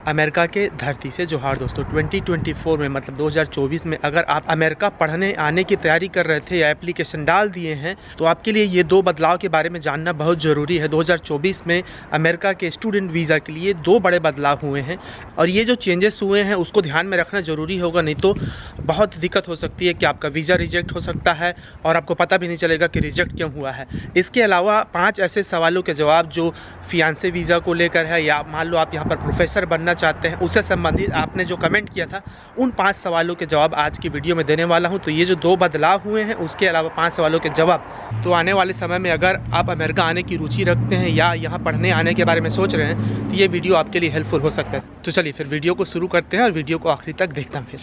America के धरती से जोहार दोस्तों। 2024 में मतलब 2024 में अगर आप अमेरिका पढ़ने आने की तैयारी कर रहे थे या एप्लीकेशन डाल दिए हैं तो आपके लिए ये दो बदलाव के बारे में जानना बहुत ज़रूरी है। 2024 में अमेरिका के स्टूडेंट वीज़ा के लिए दो बड़े बदलाव हुए हैं और ये जो चेंजेस हुए हैं उसको ध्यान में रखना ज़रूरी होगा, नहीं तो बहुत दिक्कत हो सकती है कि आपका वीज़ा रिजेक्ट हो सकता है और आपको पता भी नहीं चलेगा कि रिजेक्ट क्यों हुआ है। इसके अलावा 5 ऐसे सवालों के जवाब जो फियांसे वीज़ा को लेकर है या मान लो आप यहाँ पर प्रोफेसर बनना चाहते हैं उससे संबंधित आपने जो कमेंट किया था, उन 5 सवालों के जवाब आज की वीडियो में देने वाला हूँ। तो ये जो दो बदलाव हुए हैं उसके अलावा 5 सवालों के जवाब, तो आने वाले समय में अगर आप अमेरिका आने की रुचि रखते हैं या यहाँ पढ़ने आने के बारे में सोच रहे हैं तो ये वीडियो आपके लिए हेल्पफुल हो सकता है। तो चलिए फिर वीडियो को शुरू करते हैं और वीडियो को आखिरी तक देखते हैं। फिर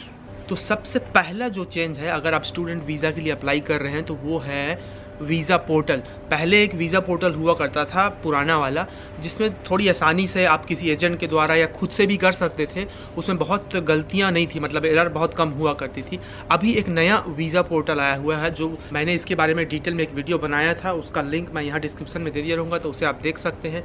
तो सबसे पहला जो चेंज है अगर आप स्टूडेंट वीज़ा के लिए अप्लाई कर रहे हैं तो वो है वीज़ा पोर्टल। पहले एक वीज़ा पोर्टल हुआ करता था पुराना वाला, जिसमें थोड़ी आसानी से आप किसी एजेंट के द्वारा या खुद से भी कर सकते थे। उसमें बहुत गलतियां नहीं थी, मतलब एरर बहुत कम हुआ करती थी। अभी एक नया वीज़ा पोर्टल आया हुआ है जो मैंने इसके बारे में डिटेल में एक वीडियो बनाया था, उसका लिंक मैं यहाँ डिस्क्रिप्शन में दे दिया रहूँगा, तो उसे आप देख सकते हैं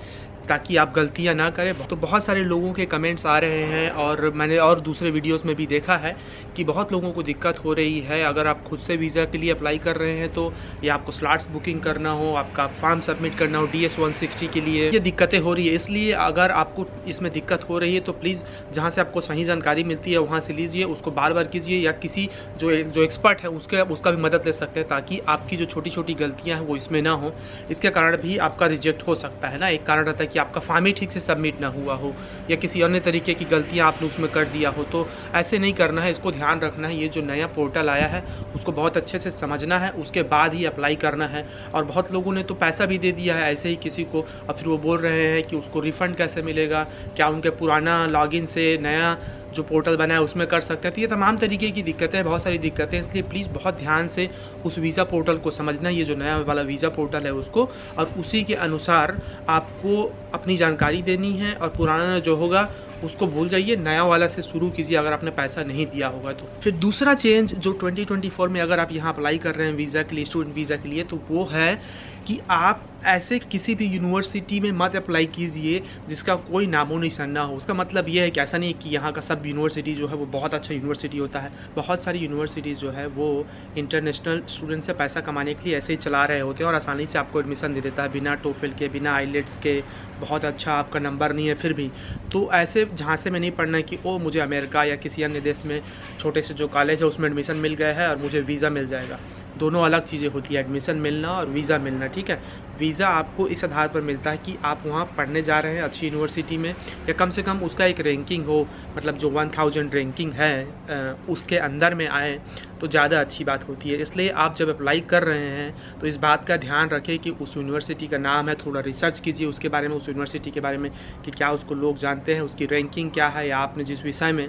ताकि आप गलतियां ना करें। तो बहुत सारे लोगों के कमेंट्स आ रहे हैं और मैंने और दूसरे वीडियोस में भी देखा है कि बहुत लोगों को दिक्कत हो रही है। अगर आप खुद से वीज़ा के लिए अप्लाई कर रहे हैं तो या आपको स्लॉट्स बुकिंग करना हो, आपका फॉर्म सबमिट करना हो DS 160 के लिए, ये दिक्कतें हो रही है। इसलिए अगर आपको इसमें दिक्कत हो रही है तो प्लीज़ जहाँ से आपको सही जानकारी मिलती है वहाँ से लीजिए, उसको बार बार कीजिए या किसी जो एक्सपर्ट है उसका भी मदद ले सकते हैं ताकि आपकी जो छोटी छोटी गलतियाँ हैं वो इसमें ना हो। इसके कारण भी आपका रिजेक्ट हो सकता है ना। एक कारण रहता है कि आपका फॉर्म ही ठीक से सबमिट ना हुआ हो या किसी अन्य तरीके की गलतियां आपने उसमें कर दिया हो, तो ऐसे नहीं करना है, इसको ध्यान रखना है। ये जो नया पोर्टल आया है उसको बहुत अच्छे से समझना है, उसके बाद ही अप्लाई करना है। और बहुत लोगों ने तो पैसा भी दे दिया है ऐसे ही किसी को, और फिर वो बोल रहे हैं कि उसको रिफ़ंड कैसे मिलेगा, क्या उनके पुराना लॉगिन से नया जो पोर्टल बना है उसमें कर सकते हैं। तो ये तमाम तरीके की दिक्कतें हैं, बहुत सारी दिक्कतें हैं। इसलिए प्लीज़ बहुत ध्यान से उस वीज़ा पोर्टल को समझना, ये जो नया वाला वीज़ा पोर्टल है उसको, और उसी के अनुसार आपको अपनी जानकारी देनी है। और पुराना जो होगा उसको भूल जाइए, नया वाला से शुरू कीजिए अगर आपने पैसा नहीं दिया होगा तो। फिर दूसरा चेंज जो 2024 में अगर आप यहाँ अप्लाई कर रहे हैं वीज़ा के लिए, स्टूडेंट वीज़ा के लिए, तो वो है कि आप ऐसे किसी भी यूनिवर्सिटी में मत अप्लाई कीजिए जिसका कोई नामो निशान ना हो। उसका मतलब ये है कि ऐसा नहीं है कि यहाँ का सब यूनिवर्सिटी जो है वो बहुत अच्छा यूनिवर्सिटी होता है। बहुत सारी यूनिवर्सिटीज़ जो है वो इंटरनेशनल स्टूडेंट से पैसा कमाने के लिए ऐसे ही चला रहे होते हैं और आसानी से आपको एडमिशन दे देता है बिना टोफल के, बिना आईलेट्स के, बहुत अच्छा आपका नंबर नहीं है फिर भी। तो ऐसे झांसे में नहीं पड़ना है कि ओ मुझे अमेरिका या किसी अन्य देश में छोटे से जो कॉलेज है उसमें एडमिशन मिल गया है और मुझे वीज़ा मिल जाएगा। दोनों अलग चीज़ें होती है, एडमिशन मिलना और वीज़ा मिलना, ठीक है। वीज़ा आपको इस आधार पर मिलता है कि आप वहाँ पढ़ने जा रहे हैं अच्छी यूनिवर्सिटी में, या कम से कम उसका एक रैंकिंग हो, मतलब जो 1000 रैंकिंग है उसके अंदर में आए तो ज़्यादा अच्छी बात होती है। इसलिए आप जब अप्लाई कर रहे हैं तो इस बात का ध्यान रखें कि उस यूनिवर्सिटी का नाम है, थोड़ा रिसर्च कीजिए उसके बारे में, उस यूनिवर्सिटी के बारे में कि क्या उसको लोग जानते हैं, उसकी रैंकिंग क्या है, या आपने जिस विषय में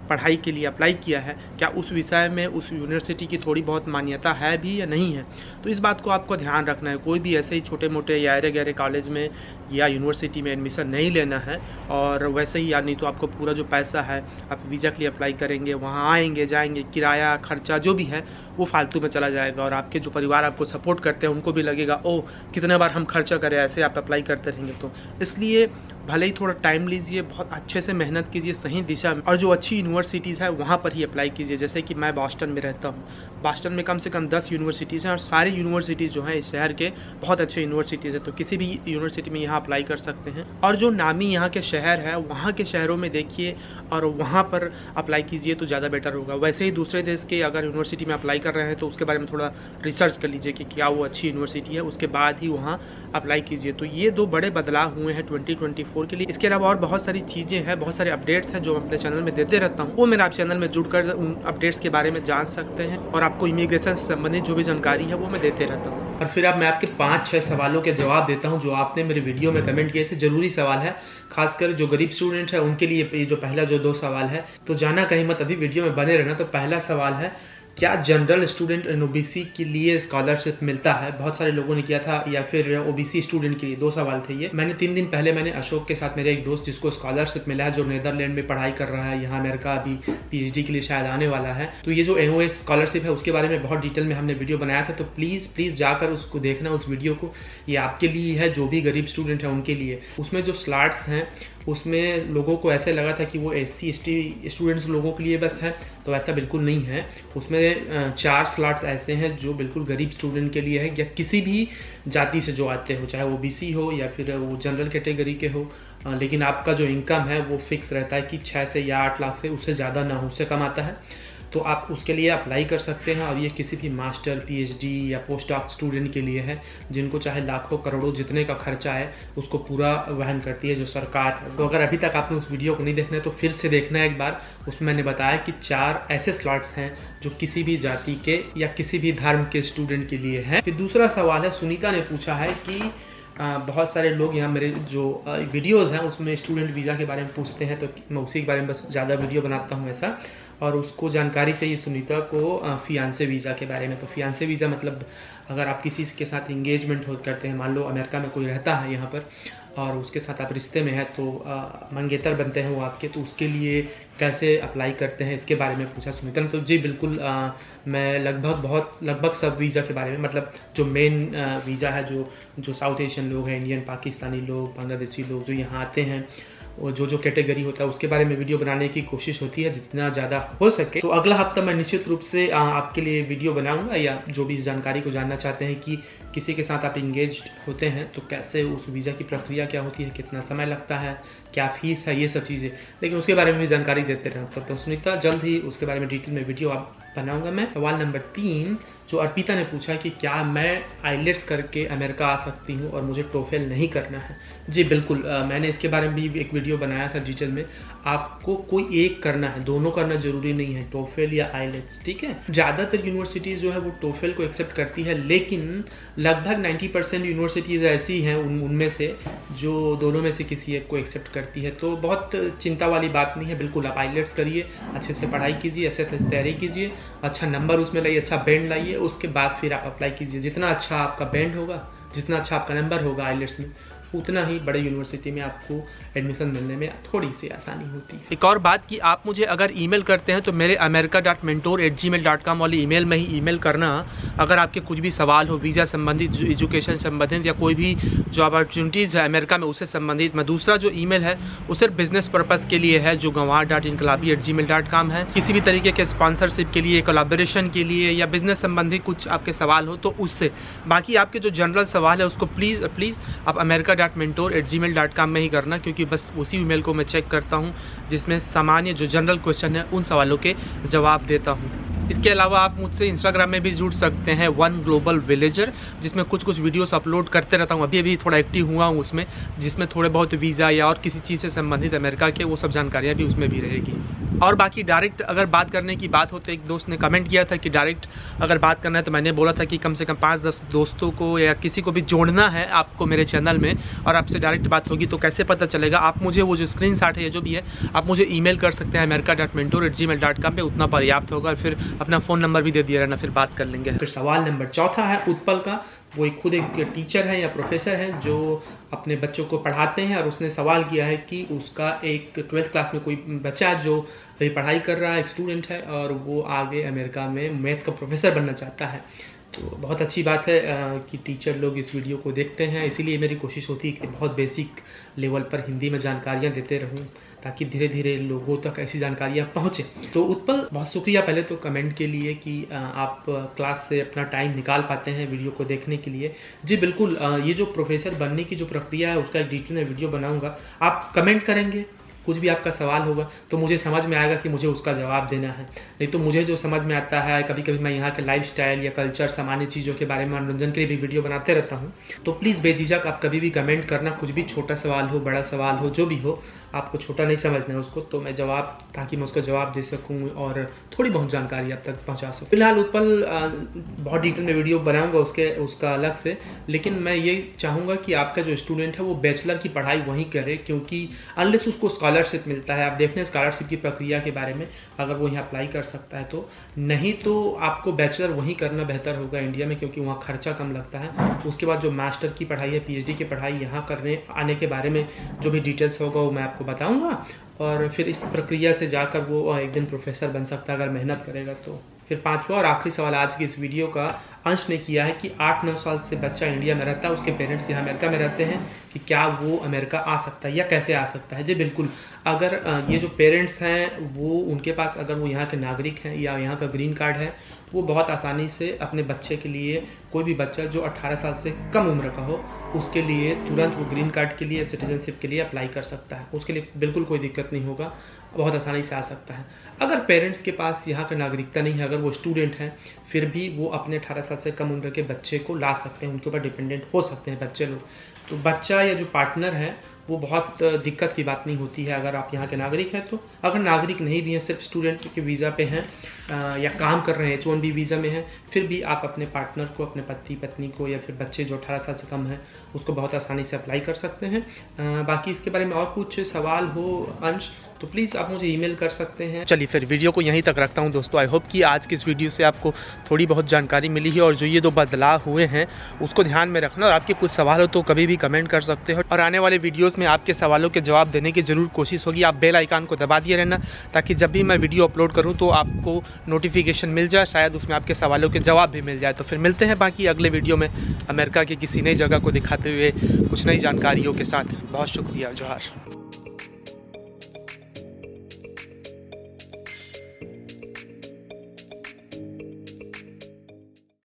पढ़ाई के लिए अप्लाई किया है क्या उस विषय में उस यूनिवर्सिटी की थोड़ी बहुत मान्यता है भी या नहीं है। तो इस बात को आपको ध्यान रखना है। कोई भी ऐसे ही छोटे मोटे या अरे गहरे कॉलेज में या यूनिवर्सिटी में एडमिशन नहीं लेना है। और वैसे ही, या नहीं तो आपको पूरा जो पैसा है आप वीज़ा के लिए अप्लाई करेंगे, वहाँ आएंगे जाएंगे, किराया खर्चा जो भी है वो फालतू में चला जाएगा और आपके जो परिवार आपको सपोर्ट करते हैं उनको भी लगेगा ओ कितने बार हम खर्चा करें, ऐसे आप अप्लाई करते रहेंगे। तो इसलिए भले ही थोड़ा टाइम लीजिए, बहुत अच्छे से मेहनत कीजिए सही दिशा में, और जो अच्छी यूनिवर्सिटीज़ है वहाँ पर ही अप्लाई कीजिए। जैसे कि मैं बॉस्टन में रहता हूँ, बॉस्टन में कम से कम 10 यूनिवर्सिटीज़ हैं और सारे यूनिवर्सिटीज़ जो हैं इस शहर के बहुत अच्छे यूनिवर्सिटीज़ हैं। तो किसी भी यूनिवर्सिटी में यहाँ अप्लाई कर सकते हैं। और जो नामी यहाँ के शहर है वहाँ के शहरों में देखिए और वहाँ पर अप्लाई कीजिए तो ज़्यादा बेटर होगा। वैसे ही दूसरे देश के अगर यूनिवर्सिटी में अप्लाई कर रहे हैं तो उसके बारे में थोड़ा रिसर्च कर लीजिए कि क्या वो अच्छी यूनिवर्सिटी है, उसके बाद ही वहाँ अप्लाई कीजिए। तो ये दो बड़े बदलाव हुए हैं 2024 के लिए। इसके अलावा और बहुत सारी चीज़ें हैं, बहुत सारे अपडेट्स हैं जो मैं अपने चैनल में देते रहता हूँ, वो मेरे आप चैनल में जुड़कर उन अपडेट्स के बारे में जान सकते हैं और आपको इमिग्रेशन से संबंधित जो भी जानकारी है वो मैं देते रहता हूँ। और फिर अब मैं आपके 5-6 सवालों के जवाब देता हूँ जो आपने मेरे वीडियो में कमेंट किए थे। जरूरी सवाल है, खासकर जो गरीब स्टूडेंट है उनके लिए ये जो पहला जो 2 सवाल है, तो जाना कहीं मत, अभी वीडियो में बने रहना। तो पहला सवाल है, क्या जनरल स्टूडेंट OBC के लिए स्कॉलरशिप मिलता है? बहुत सारे लोगों ने किया था, या फिर OBC स्टूडेंट के लिए। 2 सवाल थे ये। मैंने 3 दिन पहले मैंने अशोक के साथ, मेरे एक दोस्त जिसको स्कॉलरशिप मिला है, जो नीदरलैंड में पढ़ाई कर रहा है, यहाँ अमेरिका अभी PhD के लिए शायद आने वाला है, तो ये जो NOS स्कॉलरशिप है उसके बारे में बहुत डिटेल में हमने वीडियो बनाया था। तो प्लीज़ जाकर उसको देखना, उस वीडियो को। ये आपके लिए है, जो भी गरीब स्टूडेंट है उनके लिए। उसमें जो स्लॉट्स हैं उसमें लोगों को ऐसे लगा था कि वो SC ST स्टूडेंट्स लोगों के लिए बस है, तो ऐसा बिल्कुल नहीं है। उसमें 4 स्लॉट्स ऐसे हैं जो बिल्कुल गरीब स्टूडेंट के लिए है, या किसी भी जाति से जो आते हो, चाहे वो BC हो या फिर वो जनरल कैटेगरी के हो, लेकिन आपका जो इनकम है वो फिक्स रहता है कि 6 से या 8 लाख से उससे ज़्यादा ना हो, उससे कम आता है तो आप उसके लिए अप्लाई कर सकते हैं। और ये किसी भी मास्टर, PhD या पोस्ट डॉक स्टूडेंट के लिए है, जिनको चाहे लाखों करोड़ों जितने का खर्चा है उसको पूरा वहन करती है जो सरकार है। तो अगर अभी तक आपने उस वीडियो को नहीं देखना है तो फिर से देखना है एक बार। उसमें मैंने बताया कि 4 ऐसे स्लॉट्स हैं जो किसी भी जाति के या किसी भी धर्म के स्टूडेंट के लिए हैं। फिर दूसरा सवाल है, सुनीता ने पूछा है कि बहुत सारे लोग यहाँ मेरे जो वीडियोज़ हैं उसमें स्टूडेंट वीज़ा के बारे में पूछते हैं, तो मैं उसी के बारे में बस ज़्यादा वीडियो बनाता हूँ ऐसा। और उसको जानकारी चाहिए सुनीता को फियांसे वीज़ा के बारे में। तो फियांसे वीज़ा मतलब अगर आप किसी के साथ इंगेजमेंट करते हैं, मान लो अमेरिका में कोई रहता है यहाँ पर और उसके साथ आप रिश्ते में हैं, तो मंगेतर बनते हैं वो आपके, तो उसके लिए कैसे अप्लाई करते हैं इसके बारे में पूछा सुनीता ने। तो जी बिल्कुल, मैं लगभग सब वीज़ा के बारे में, मतलब जो मेन वीज़ा है, जो साउथ एशियन लोग हैं, इंडियन, पाकिस्तानी लोग, बांग्लादेशी लोग जो यहाँ आते हैं, और जो कैटेगरी होता है उसके बारे में वीडियो बनाने की कोशिश होती है जितना ज़्यादा हो सके। तो अगला हफ्ता मैं निश्चित रूप से आपके लिए वीडियो बनाऊंगा, या जो भी इस जानकारी को जानना चाहते हैं कि किसी के साथ आप इंगेज होते हैं तो कैसे उस वीज़ा की प्रक्रिया क्या होती है, कितना समय लगता है, क्या फीस है, ये सब चीज़ें, लेकिन उसके बारे में भी जानकारी देते रहता हूँ। तो सुनीता, जल्द ही उसके बारे में डिटेल में वीडियो आप बनाऊंगा मैं। सवाल नंबर 3 जो अर्पिता ने पूछा कि क्या मैं आइलेट्स करके अमेरिका आ सकती हूँ और मुझे टोफेल नहीं करना है। जी बिल्कुल, मैंने इसके बारे में भी एक वीडियो बनाया था डिटेल में। आपको कोई एक करना है, दोनों करना जरूरी नहीं है, टोफेल या आइलेट्स, ठीक है। ज़्यादातर यूनिवर्सिटीज़ जो है वो टोफेल को एक्सेप्ट करती है, लेकिन लगभग 90% यूनिवर्सिटीज़ ऐसी हैं उनमें से जो दोनों में से किसी एक को एक्सेप्ट करती है। तो बहुत चिंता वाली बात नहीं है, बिल्कुल आप आइलेट्स करिए, अच्छे से पढ़ाई कीजिए, अच्छे से तैयारी कीजिए, अच्छा नंबर उसमें लाइए, अच्छा बैंड लाइए, उसके बाद फिर आप अप्लाई कीजिए। जितना अच्छा आपका बैंड होगा, जितना अच्छा आपका नंबर होगा आइलेट्स में, उतना ही बड़े यूनिवर्सिटी में आपको एडमिशन मिलने में थोड़ी सी आसानी होती है। एक और बात कि आप मुझे अगर ईमेल करते हैं तो मेरे america.mentor@gmail.com वाली ईमेल में ही ईमेल करना। अगर आपके कुछ भी सवाल हो वीज़ा संबंधित, एजुकेशन संबंधित, या कोई भी जो अपॉर्चुनिटीज़ है अमेरिका में उससे संबंधित। मैं दूसरा जो ईमेल है वो सिर्फ बिजनेस पर्पज़ के लिए है, जो gawar.inqalabi@gmail.com है। किसी भी तरीके के स्पॉन्सरशिप के लिए, कोलैबोरेशन के लिए, या बिजनेस संबंधी कुछ आपके सवाल हो तो उससे। बाकी आपके जो जनरल सवाल है उसको प्लीज़ आप america.mentor@gmail.com में ही करना, क्योंकि बस उसी ईमेल को मैं चेक करता हूँ जिसमें सामान्य जो जनरल क्वेश्चन है उन सवालों के जवाब देता हूँ। इसके अलावा आप मुझसे इंस्टाग्राम में भी जुड़ सकते हैं, वन ग्लोबल विलेजर, जिसमें कुछ वीडियोस अपलोड करते रहता हूँ। अभी थोड़ा एक्टिव हुआ हूँ उसमें, जिसमें थोड़े बहुत वीज़ा या और किसी चीज़ से संबंधित अमेरिका के वो सब जानकारियाँ भी उसमें भी रहेगी। और बाकी डायरेक्ट अगर बात करने की बात हो तो एक दोस्त ने कमेंट किया था कि डायरेक्ट अगर बात करना है, तो मैंने बोला था कि कम से कम 5-10 दोस्तों को या किसी को भी जोड़ना है आपको मेरे चैनल में, और आपसे डायरेक्ट बात होगी। तो कैसे पता चलेगा? आप मुझे वो जो स्क्रीनशॉट है या जो भी है, आप मुझे ईमेल कर सकते हैं america.mentor@gmail.com पे, उतना पर्याप्त होगा। फिर अपना फ़ोन नंबर भी दे दिया रहना, फिर बात कर लेंगे। फिर सवाल नंबर 4 है उत्पल का। वो खुद एक टीचर है या प्रोफेसर है जो अपने बच्चों को पढ़ाते हैं, और उसने सवाल किया है कि उसका एक 12th क्लास में कोई बच्चा जो अभी पढ़ाई कर रहा है, एक स्टूडेंट है, और वो आगे अमेरिका में मैथ का प्रोफेसर बनना चाहता है। तो बहुत अच्छी बात है कि टीचर लोग इस वीडियो को देखते हैं, इसीलिए मेरी कोशिश होती है कि बहुत बेसिक लेवल पर हिंदी में जानकारियाँ देते रहूँ, ताकि धीरे धीरे लोगों तक ऐसी जानकारियाँ पहुँचे। तो उत्पल, बहुत शुक्रिया पहले तो कमेंट के लिए कि आप क्लास से अपना टाइम निकाल पाते हैं वीडियो को देखने के लिए। जी बिल्कुल, ये जो प्रोफेसर बनने की जो प्रक्रिया है उसका एक डिटेल में वीडियो बनाऊँगा। आप कमेंट करेंगे, कुछ भी आपका सवाल होगा तो मुझे समझ में आएगा कि मुझे उसका जवाब देना है। नहीं तो मुझे जो समझ में आता है, कभी कभी मैं यहाँ के लाइफस्टाइल या कल्चर, सामान्य चीज़ों के बारे में मनोरंजन के लिए भी वीडियो बनाते रहता हूँ। तो प्लीज़ बेझिझक आप कभी भी कमेंट करना, कुछ भी छोटा सवाल हो, बड़ा सवाल हो, जो भी हो, आपको छोटा नहीं समझना है उसको, तो मैं जवाब, ताकि मैं उसका जवाब दे सकूँ और थोड़ी बहुत जानकारी आप तक पहुँचा सकूँ। फिलहाल उत्पल बहुत डिटेल में वीडियो बनाऊँगा उसका अलग से, लेकिन मैं ये चाहूँगा कि आपका जो स्टूडेंट है वो बैचलर की पढ़ाई वहीं करे, क्योंकि अनलेस उसको स्कॉलरशिप मिलता है। आप देखते हैं स्कॉलरशिप की प्रक्रिया के बारे में, अगर वो यहाँ अप्लाई कर सकता है तो, नहीं तो आपको बैचलर वहीं करना बेहतर होगा इंडिया में, क्योंकि वहाँ खर्चा कम लगता है। उसके बाद जो मास्टर की पढ़ाई है, PhD की पढ़ाई यहाँ करने आने के बारे में जो भी डिटेल्स होगा वो मैं आपको बताऊँगा, और फिर इस प्रक्रिया से जाकर वो एक दिन प्रोफेसर बन सकता है अगर मेहनत करेगा तो। फिर 5वां और आखिरी सवाल आज की इस वीडियो का, अंश ने किया है कि 8-9 साल से बच्चा इंडिया में रहता है, उसके पेरेंट्स यहाँ अमेरिका में रहते हैं, कि क्या वो अमेरिका आ सकता है या कैसे आ सकता है। जी बिल्कुल, अगर ये जो पेरेंट्स हैं वो उनके पास अगर वो यहाँ के नागरिक हैं या यहाँ का ग्रीन कार्ड है, वो बहुत आसानी से अपने बच्चे के लिए, कोई भी बच्चा जो 18 साल से कम उम्र का हो, उसके लिए तुरंत वो ग्रीन कार्ड के लिए, सिटीजनशिप के लिए अप्लाई कर सकता है। उसके लिए बिल्कुल कोई दिक्कत नहीं होगा, बहुत आसानी से आ सकता है। अगर पेरेंट्स के पास यहाँ का नागरिकता नहीं है, अगर वो स्टूडेंट हैं, फिर भी वो अपने 18 साल से कम उम्र के बच्चे को ला सकते हैं, उनके ऊपर डिपेंडेंट हो सकते हैं बच्चे लोग। तो बच्चा या जो पार्टनर है वो बहुत दिक्कत की बात नहीं होती है अगर आप यहाँ के नागरिक हैं तो। अगर नागरिक नहीं भी हैं, सिर्फ स्टूडेंट के वीज़ा पे हैं या काम कर रहे हैं, H1B वीज़ा में हैं, फिर भी आप अपने पार्टनर को, अपने पति पत्नी को या फिर बच्चे जो 18 साल से कम हैं उसको बहुत आसानी से अप्लाई कर सकते हैं। बाकी इसके बारे में और कुछ सवाल हो अंश तो प्लीज़ आप मुझे ईमेल कर सकते हैं। चलिए फिर वीडियो को यहीं तक रखता हूं दोस्तों। आई होप कि आज की इस वीडियो से आपको थोड़ी बहुत जानकारी मिली है, और जो ये 2 बदलाव हुए हैं उसको ध्यान में रखना। और आपके कुछ सवाल हो तो कभी भी कमेंट कर सकते हो, और आने वाले वीडियोज़ में आपके सवालों के जवाब देने की ज़रूर कोशिश होगी। आप बेल आइकन को दबा दिए रहना, ताकि जब भी मैं वीडियो अपलोड करूँ तो आपको नोटिफिकेशन मिल जाए, शायद उसमें आपके सवालों के जवाब भी मिल जाए। तो फिर मिलते हैं बाकी अगले वीडियो में अमेरिका की किसी नई जगह को दिखाते हुए कुछ नई जानकारियों के साथ। बहुत शुक्रिया, जोहार।